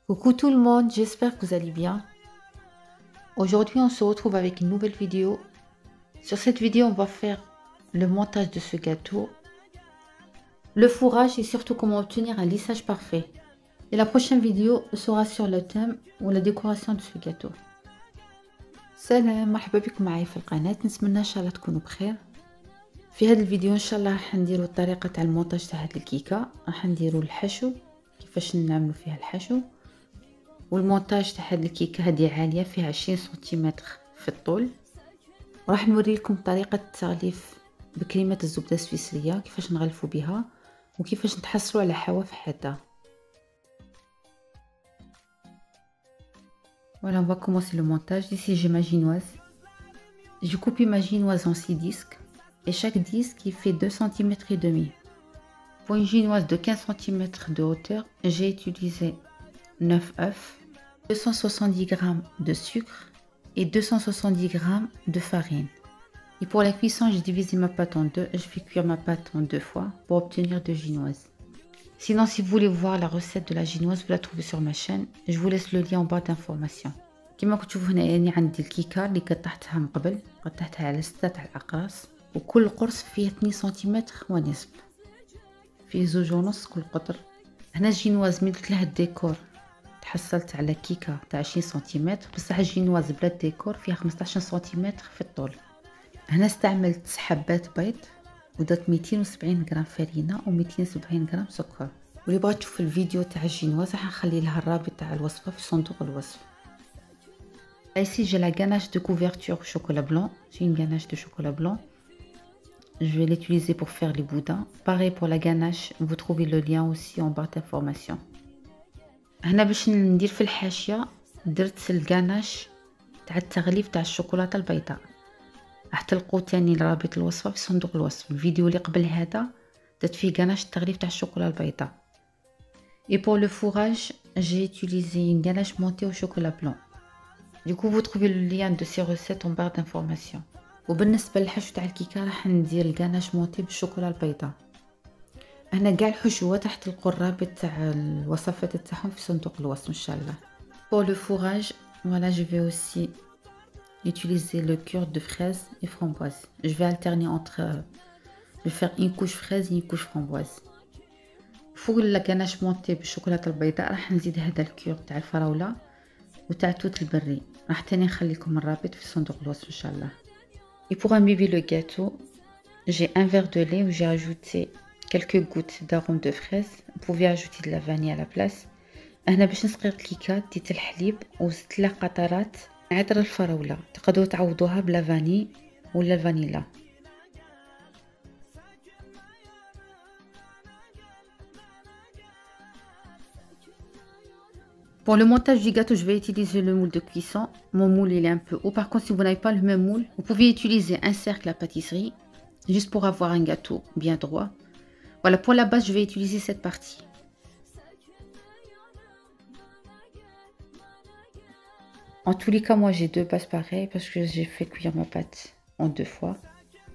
Coucou tout le monde, j'espère que vous allez bien. Aujourd'hui, on se retrouve avec une nouvelle vidéo. Sur cette vidéo, on va faire le montage de ce gâteau, le fourrage et surtout comment obtenir un lissage parfait. Et la prochaine vidéo sera sur le thème ou la décoration de ce gâteau. سلام مرحبا بكم معايا في القناة. نتمنى ان شاء الله تكونوا بخير. في هذه الفيديو ان شاء الله راح نديروا الطريقه تاع المونتاج تاع هذه الكيكه. راح نديروا الحشو كيفاش نعملوا فيها الحشو، والمونتاج تاع هذه الكيكه هذه عاليه فيها 20 سنتيمتر في الطول. وراح نوري لكم طريقه التغليف بكريمه الزبده السويسريه كيفاش نغلفوا بها وكيفاش نتحصلوا على حواف حاده. Voilà, on va commencer le montage. Ici, j'ai ma ginoise. Je coupe ma ginoise en 6 disques et chaque disque il fait 2 cm et demi. Pour une ginoise de 15 cm de hauteur, j'ai utilisé 9 œufs, 270 g de sucre et 270 g de farine. Et pour la cuisson, j'ai divisé ma pâte en deux. Je fais cuire ma pâte en 2 fois pour obtenir de ginoise. Sinon, si vous voulez voir la recette de la ginoise, vous la trouvez sur ma chaîne. Je vous laisse le lien en barre d'information. كما كتشوفوا هنا يعني عندي الكيكه اللي قطعتها من قبل، قطعتها على 6 اقراص، وكل قرص فيه 2 سنتيمتر ونصف، فيه 2.5 كل قطر. هنا الجينواز من درت لها الديكور تحصلت على كيكه تاع 20 سنتيمتر، بصح الجينواز بلا الديكور فيها 15 سنتيمتر في الطول. هنا استعملت حبات بيض ودرت 270 غرام فرينه و270 غرام سكر. واللي بغات تشوف الفيديو تاع الجينواز راح نخلي لها الرابط تاع الوصفه في صندوق الوصف. Ici j'ai la ganache de couverture chocolat blanc. J'ai une ganache de chocolat blanc. Je vais l'utiliser pour faire les boudins. Pareil pour la ganache, vous trouvez le lien aussi en barre d'information. هنا باش ندير في الحاشيه درت الغاناش تاع التغليف تاع الشوكولاته البيضاء. راح تلقوا تاني رابط الوصفه في صندوق الوصف. الفيديو اللي قبل هذا درت فيه غاناش التغليف تاع الشوكولا البيضاء. Et pour le fourrage, j'ai utilisé une ganache montée au chocolat blanc. Du coup, vous trouvez le lien de ces recettes en barre d'information. وبالنسبة للحشو تاع الكيكة راح ندير الغاناش مونتي بالشوكولا البيضاء. هنا كاع الحشوات راح تلقوا الرابط تاع الوصفات تاعهم في صندوق الوصف ان شاء الله. Pour le fourrage, voilà, je vais aussi utiliser le cure de fraises et framboises. Je vais alterner entre je vais faire une couche fraise et une couche framboise. فوق الغاناش مونتي بالشوكولا البيضاء راح نزيد هذا الكور تاع الفراولة وتاع توت البري. راح تاني نخلي لكم الرابط في صندوق الوصف ان شاء الله. Et pour imbiber le gâteau, j'ai un verre de lait où j'ai ajouté quelques gouttes d'arôme de fraise. Vous pouvez ajouter de la vanille à la place. هنا باش نسقي الكيكه ديت الحليب وزدت له قطرات عطر الفراوله. تقدروا تعوضوها بلا فاني ولا الفانيلا. Pour le montage du gâteau, je vais utiliser le moule de cuisson. Mon moule il est un peu haut. Par contre, si vous n'avez pas le même moule, vous pouvez utiliser un cercle à pâtisserie, juste pour avoir un gâteau bien droit. Voilà, pour la base, je vais utiliser cette partie. En tous les cas, moi j'ai 2 bases pareilles parce que j'ai fait cuire ma pâte en 2 fois.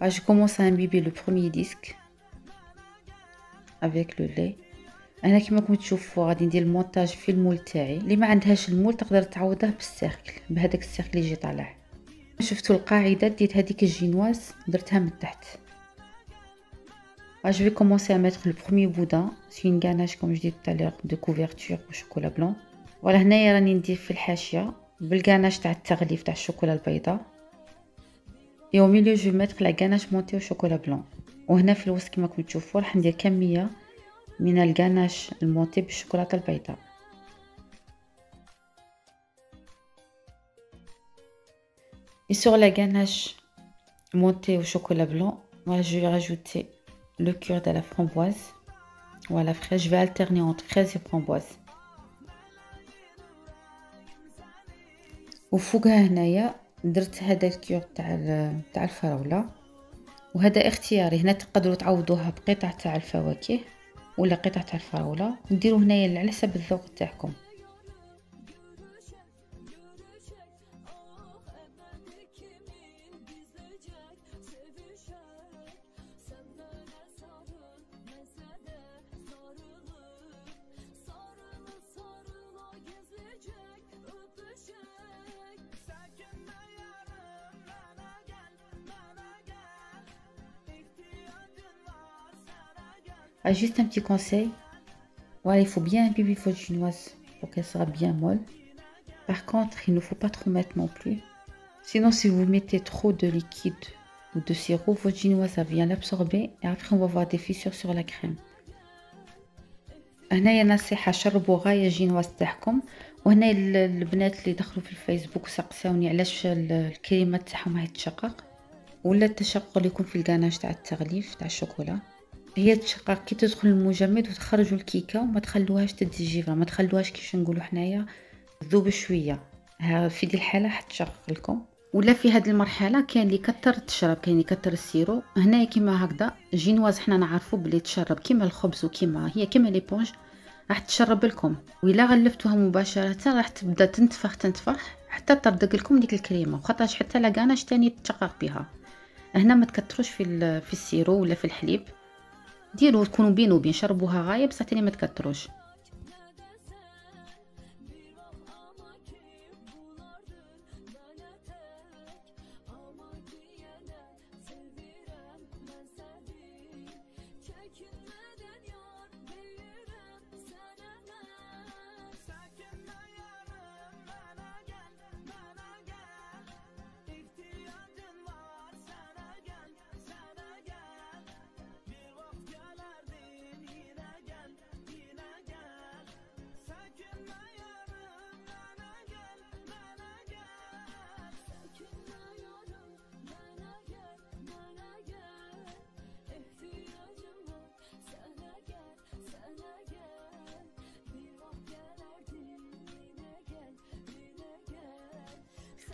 Là, je commence à imbiber le premier disque avec le lait. انا كما راكم تشوفوا غادي ندير المونتاج في المول تاعي. اللي ما عندهاش المول تقدر تعوضه بالسيركل، بهذاك السيركل اللي يجي طالع. شفتوا القاعده ديت هذيك الجينواز درتها من تحت. Je vais commencer à mettre le premier boudin. C'est une ganache comme je disais tout à l'heure de couverture au chocolat blanc. Voilà, هنايا راني ندير في الحاشيه بالغاناش تاع التغليف تاع الشوكولا البيضاء. Et au milieu je vais mettre la ganache montée au chocolat blanc. وهنا في الوسط كما راكم تشوفوا راح ندير كميه من الغاناش المونتي بالشوكولاته البيضاء. Et sur la ganache montée au chocolat blanc, voilà, je vais rajouter le cure de la framboise. Voilà, fraise, je vais alterner entre fraise et framboise. وفوقها هنايا درت هذا الكيور تاع الفراوله، وهذا اختياري. هنا تقدروا تعوضوها بقطع تاع الفواكه ولا قطع تاع الفراوله، نديرو هنايا على حسب الذوق تاعكم. Ah, juste un petit conseil. Voilà, il faut bien imbiber votre génoise pour qu'elle sera bien molle. Par contre, il ne faut pas trop mettre non plus. Sinon, si vous mettez trop de liquide ou de sirop, votre génoise ça vient l'absorber et après on va voir des fissures sur la crème. هنايا نصيحة شربوا غاية الجينواز تاعكم. وهنا البنات اللي دخلوا في الفيسبوك سقساوني علاش الكريمة تاعهم هاي تشقق ولا التشقق اللي يكون في الكاناج تاع التغليف تاع الشوكولا. هي تشقق كي تدخل المجمد وتخرجوا الكيكة وما تخلوهاش تدجيفها، ما تخلوهاش كيفاش نقولوا حنايا تذوب شوية. ها في دي الحالة حتشقق لكم. ولا في هذه المرحله كاين اللي يكثر تشرب، كاين اللي يكثر السيرو. هنايا كيما هكذا جينواز حنا نعرفوا بلي تشرب كيما الخبز وكيما هي كيما ليبونج راح تشرب لكم. وإلا غلفتوها مباشره راح تبدا تنتفخ حتى تردق لكم ديك الكريمه، وخاطرش حتى لاكاناش تاني تشقق بها. هنا ما تكثروش في السيرو ولا في الحليب، ديروا تكونوا بين وبين، شربوها غايه بصح تاني ما تكثروش.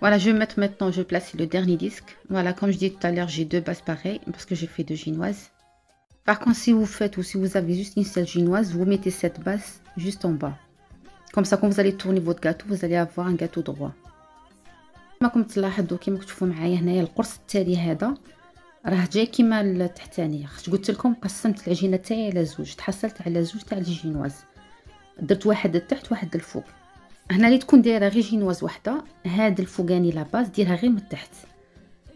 Voilà, je vais mettre maintenant, je vais placer le dernier disque. Voilà, comme je disais tout à l'heure, j'ai deux bases pareilles parce que j'ai fait deux génoises. Par contre, si vous faites ou si vous avez juste une seule génoise, vous mettez cette base juste en bas. Comme ça, quand vous allez tourner votre gâteau, vous allez avoir un gâteau droit. كما كنتم تلاحظوا كيما كتشوفوا معايا هنايا القرص التالي هذا راه جاي كيما التحتانيه. قلت لكم قسمت العجينه تاعي على زوج، تحصلت على زوج تاع الجينواز، درت واحد للتحت واحد للفوق. هنا اللي تكون دايره غير جينواز وحده، هاد الفوقاني لا باز ديرها غير من التحت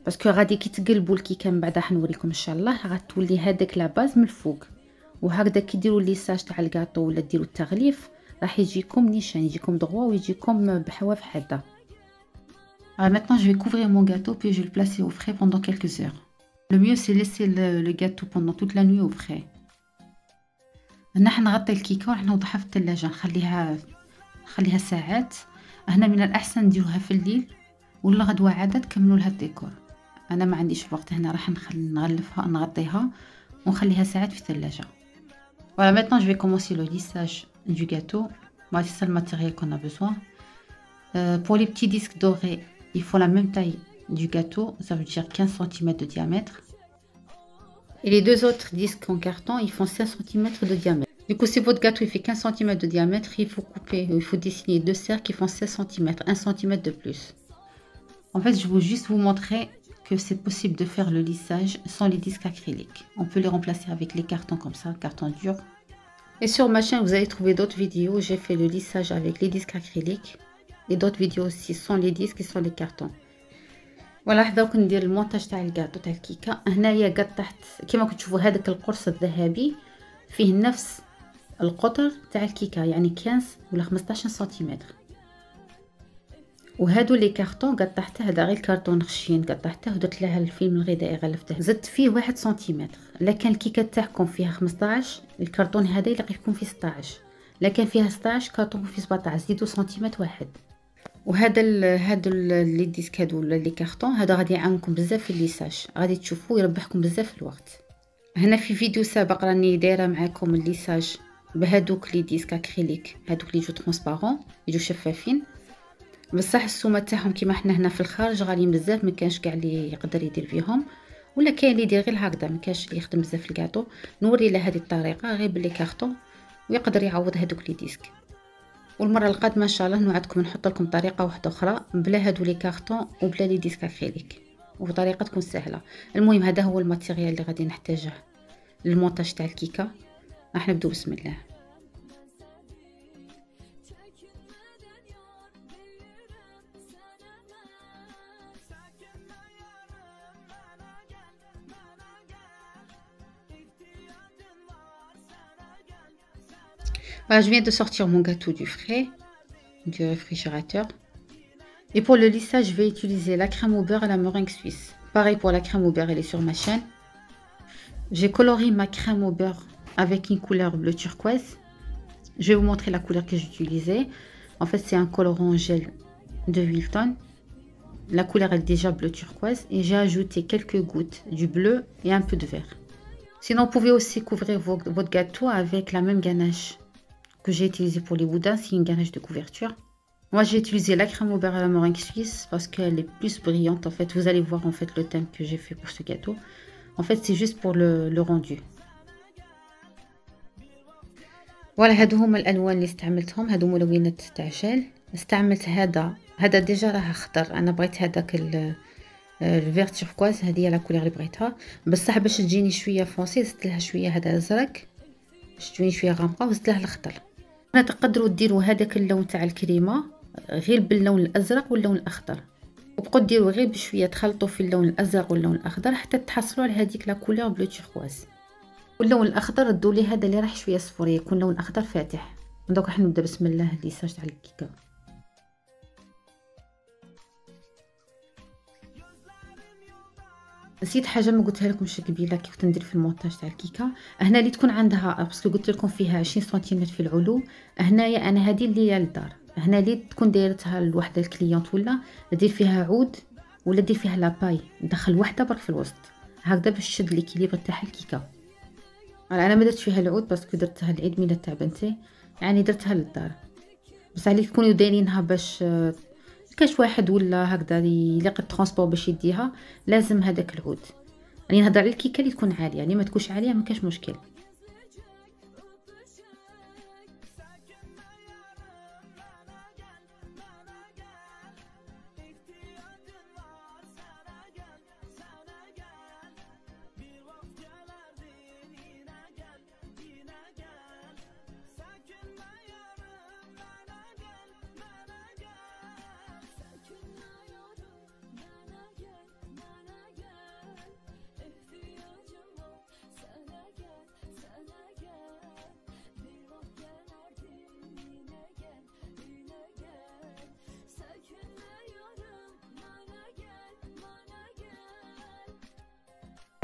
باسكو غادي كي تقلبوا الكيكه من بعد راح نوريكم ان شاء الله غتولي هذاك لا باز من الفوق. وهكذا كي ديروا ليساج تاع الكاطو ولا ديروا التغليف راح يجيكم نيشان، يجيكم دغوا ويجيكم بحواف حاده. Alors maintenant je vais couvrir mon gâteau puis je vais le placer au frais pendant quelques heures. Le mieux c'est laisser le gâteau pendant toute la nuit au frais. هنا حنغطي الكيكه وراح نوضعها في الثلاجه نخليها ساعات. هنا من الاحسن نديروها في الليل ولا غدوه عاده تكملوا لها الديكور. انا ما عنديش الوقت، هنا راح نغلفها نغطيها ونخليها ساعات في الثلاجه. Voilà, maintenant je vais commencer le lissage du gâteau. Voilà, c'est ça le matériel qu'on a besoin. Pour les petits disques dorés, il faut la même taille du gâteau, ça veut dire 15 cm de diamètre. Et les deux autres disques en carton, ils font 5 cm de diamètre. Du coup, si votre gâteau il fait 15 cm de diamètre, il faut couper, il faut dessiner deux cercles qui font 16 cm, 1 cm de plus. En fait, je veux juste vous montrer que c'est possible de faire le lissage sans les disques acryliques. On peut les remplacer avec les cartons comme ça, carton dur. Et sur ma chaîne, vous allez trouver d'autres vidéos. J'ai fait le lissage avec les disques acryliques. Et d'autres vidéos aussi sans les disques et sans les cartons. Voilà, حذاك ندير المونتاج تاع الكاطو تاع الكيكه. هنايا قد تحت كما كتشوفوا هذاك القرص الذهبي فيه نفس القطر تاع الكيكه، يعني 15 ولا 15 سنتيمتر. وهادو لي كارطون قد تحته هذا غير كرتون خشين قد تحته ودرت لها الفيلم الغذائي غلفته، زدت فيه 1 سنتيمتر. لكن الكيكه تاعكم فيها 15، الكرتون هذا يلقى يكون فيه 16، لكن فيها 16 كرتون فيه 17، زيدوا سنتيمتر واحد. وهذا لي ديسك هادو ولا لي كارطون هذا غادي يعاونكم بزاف في الليساج، غادي تشوفوا يربحكم بزاف في الوقت. هنا في فيديو سابق راني دايره معاكم الليساج بهذوك لي ديسك اكريليك، هذوك اللي يجوا ترونسبارون يجوا شفافين، بصح السومه تاعهم كيما حنا هنا في الخارج غاليين بزاف، ما كانش كاع اللي يقدر يدير بيهم، ولا كاين اللي يدير غير هكذا، ما كانش اللي يخدم بزاف في الكاطو. نوري له هذه الطريقه غير بلي كارطون ويقدر يعوض هذوك لي ديسك. والمره القادمه ان شاء الله نوعدكم نحط لكم طريقه واحده اخرى بلا هادو لي كارطون وبلا لي ديسك اكريليك، وطريقه تكون سهله. المهم هذا هو الماتيريال اللي غادي نحتاجه للمونتاج تاع الكيكه. راح نبداو بسم الله. Voilà, je viens de sortir mon gâteau du frais, du réfrigérateur. Et pour le lissage, je vais utiliser la crème au beurre et la meringue suisse. Pareil pour la crème au beurre, elle est sur ma chaîne. J'ai coloré ma crème au beurre avec une couleur bleu turquoise. Je vais vous montrer la couleur que j'utilisais. En fait, c'est un colorant gel de Wilton. La couleur est déjà bleu turquoise et j'ai ajouté quelques gouttes du bleu et un peu de vert. Sinon, vous pouvez aussi couvrir votre gâteau avec la même ganache que j'ai utilisée pour les boudins. C'est une ganache de couverture. Moi, j'ai utilisé la crème au beurre et la meringue suisse parce qu'elle est plus brillante. En fait, vous allez voir en fait le thème que j'ai fait pour ce gâteau. En fait, c'est juste pour le rendu. فوالا هادو هما الالوان اللي استعملتهم. هادو ملونات تاع جل. استعملت هذا ديجا راه اخضر، انا بغيت هذاك الفير توركواز، هذه هي لا كولور اللي بغيتها. بصح باش تجيني شويه فونسي زدت لها شويه هذا ازرق باش تجيني شويه غامقه، وزدت لها الاخضر. هنا تقدروا ديروا هذاك اللون تاع الكريمه غير باللون الازرق واللون الاخضر، وبقوا ديروا غير بشويه تخلطوا في اللون الازرق واللون الاخضر حتى تحصلوا على هذيك لا كولور بلو توركواز. واللون الاخضر ردوا لي هذا اللي راح شويه صفور، يكون لون اخضر فاتح. دونك راح نبدا بسم الله الليساج تاع الكيكه. نسيت حاجه ما قلتها لكمش قبيله كيف تندير في المونتاج تاع الكيكه. هنا اللي تكون عندها باسكو قلت لكم فيها 20 سنتيمتر في العلو، هنايا انا هذه اللي للدار، هنا اللي تكون دايرتها لوحده الكليونط ولا دير فيها عود ولا دير فيها لاباي، ندخل وحده برك في الوسط هكذا باش تشد ليكيليبر تاع الكيكه. انا ما درتش فيها العود باسكو درتها العيد ميلاد تاع بنتي، يعني درتها للدار. بس عليك تكونوا دايرينها باش كاش واحد ولا هكذا يلاقي الترونسبور باش يديها لازم هذاك العود. يعني نهضر على الكيكه اللي تكون عاليه، يعني ما تكونش عاليه ما كاش مشكل.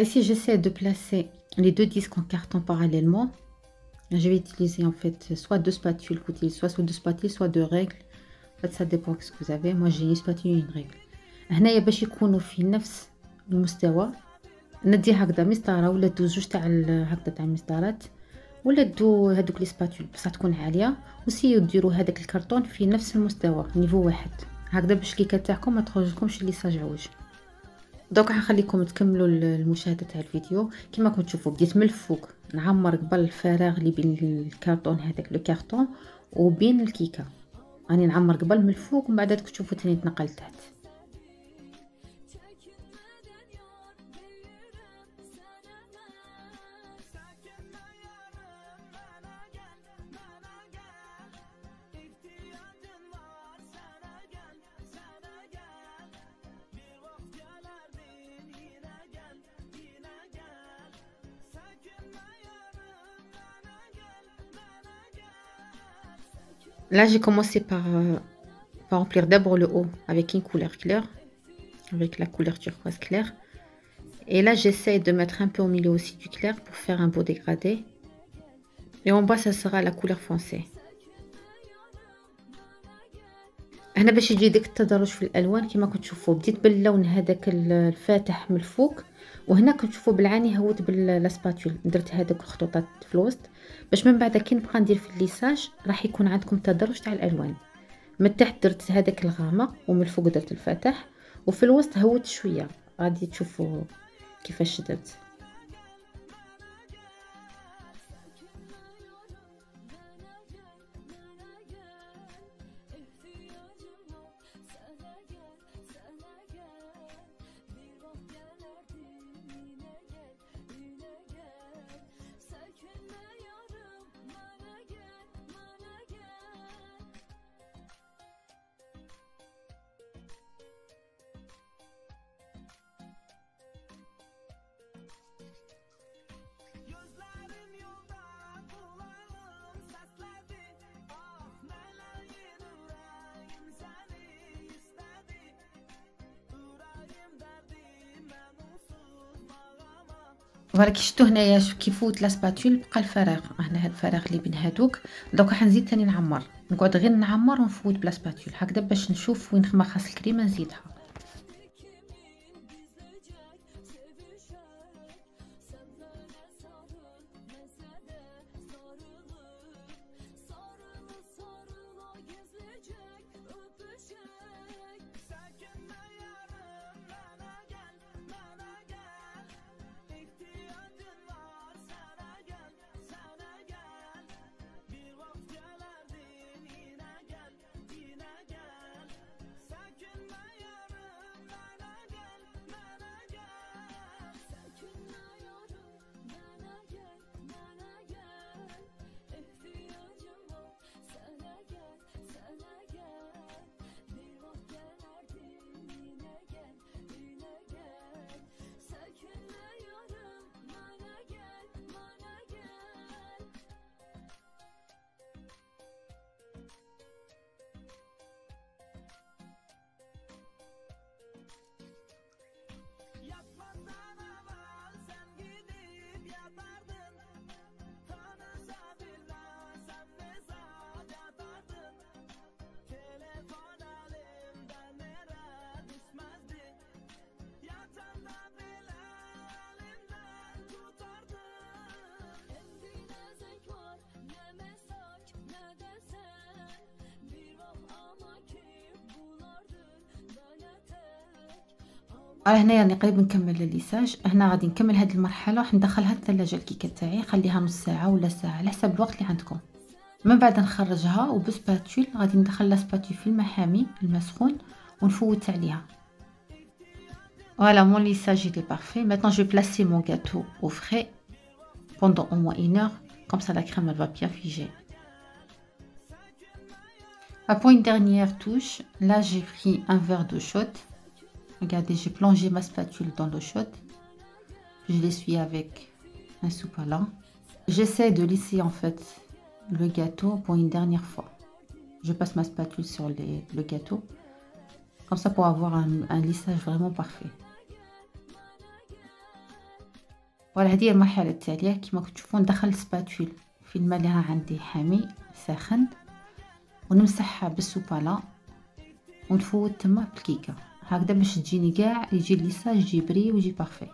Ici, j'essaie de placer les deux disques en carton parallèlement. Je vais utiliser en fait soit deux spatules, soit deux spatules, soit deux règles. En fait, ça dépend de ce que vous avez. Moi, j'ai une spatule et une règle. هنايا باش يكونوا في نفس المستوى ندي هكذا مسطره ولا دو زوج تاع هكذا تاع مسطرات، ولا دو هذوك لي سباتول بصح تكون عاليه، وسيو ديروا هذاك الكرتون في نفس المستوى نيفو واحد هكذا باش الكيكه تاعكم ما تخرجلكمش ليساج عوج. دوك حنخليكم تكملوا المشاهده تاع الفيديو. كما راكم تشوفوا بديت من الفوق نعمر قبل الفراغ اللي بين الكرتون هذاك لو كارطون وبين الكيكه، راني نعمر قبل من الفوق ومن بعد تشوفوا ثاني تنقل تحت. Là, j'ai commencé par remplir d'abord le haut avec une couleur claire, avec la couleur turquoise claire. Et là, j'essaie de mettre un peu au milieu aussi du clair pour faire un beau dégradé. Et en bas, ça sera la couleur foncée. هنا باش يجي ديك التدرج في الالوان كما كتشوفوا بديت باللون هذاك الفاتح من الفوق، وهنا كتشوفوا بالعاني هوت بالسباتول درت هذوك الخطوطات في الوسط باش من بعد كي نبقى ندير في الليساج راح يكون عندكم تدرج تاع الالوان. من تحت درت هذاك الغامق ومن الفوق درت الفاتح وفي الوسط هوت شويه، غادي تشوفوا كيفاش درت. فوالا كي شفتوا هنايا كي فوت لا سباتول بقى الفراغ، هنا هاد الفراغ اللي بين هادوك. دوكا حنزيد تاني نعمر، نقعد غير نعمر ونفوت بلا سباتول هكذا باش نشوف وين ما خاص الكريمه نزيدها. هنايا راني قريب نكمل الليساج. هنا غادي نكمل هذه المرحله راح ندخلها الثلاجه الكيكه تاعي، خليها نص ساعه ولا ساعه على حسب الوقت اللي عندكم. من بعد نخرجها وبسباتول غادي ندخل لا سباتول في الماء حامي الماء سخون ونفوت عليها. Voilà, mon lissage il est parfait. Maintenant je vais placer mon gâteau au frais pendant au moins 1 heure, comme ça la crème elle va bien figer. Pour une dernière touche, là j'ai pris un verre d'eau chaude. Regardez, j'ai plongé ma spatule dans l'eau chaude. Je l'essuie avec un sopalin. J'essaie de lisser en fait le gâteau pour une dernière fois. Je passe ma spatule sur le gâteau. Comme ça pour avoir un lissage vraiment parfait. Voilà, هذه المرحلة التالية. كما تشوفون ندخل السباتول في الماء اللي عندي حامي ساخن ونمسحها بالسوبالان ونفوت تما بالكيكة هكذا باش تجيني كاع يجي الليساج يجي بري ويجي بارفي.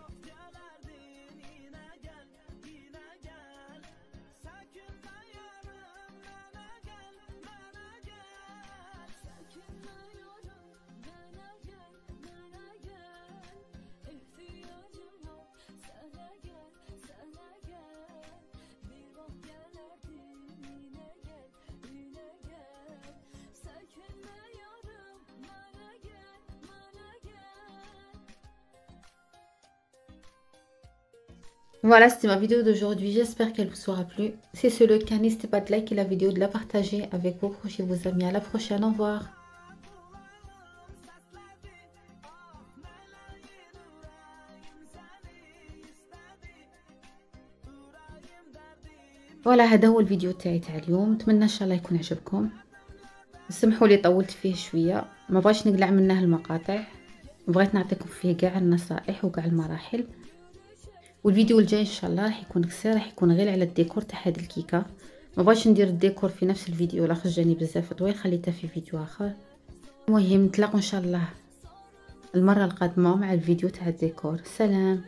Voilà, c'était ma vidéo d'aujourd'hui. J'espère qu'elle vous aura plu. Si c'est le cas, n'hésitez pas de liker la vidéo, de la partager avec vos proches et vos amis. À la prochaine, au revoir. فوالا هذا هو الفيديو تاعي تاع اليوم. نتمنى ان شاء الله يكون عجبكم. سمحوا لي طولت فيه شويه، ما بغيتش نقلع منه المقاطع، بغيت نعطيكم فيه كاع النصائح وكاع المراحل. والفيديو الجاي ان شاء الله راح يكون قصير، راح يكون غير على الديكور تاع هذه الكيكه. ما بغيتش ندير الديكور في نفس الفيديو لا خرجاني بزاف طويل، خليته في فيديو اخر. المهم نتلاقوا ان شاء الله المره القادمه مع الفيديو تاع الديكور. سلام.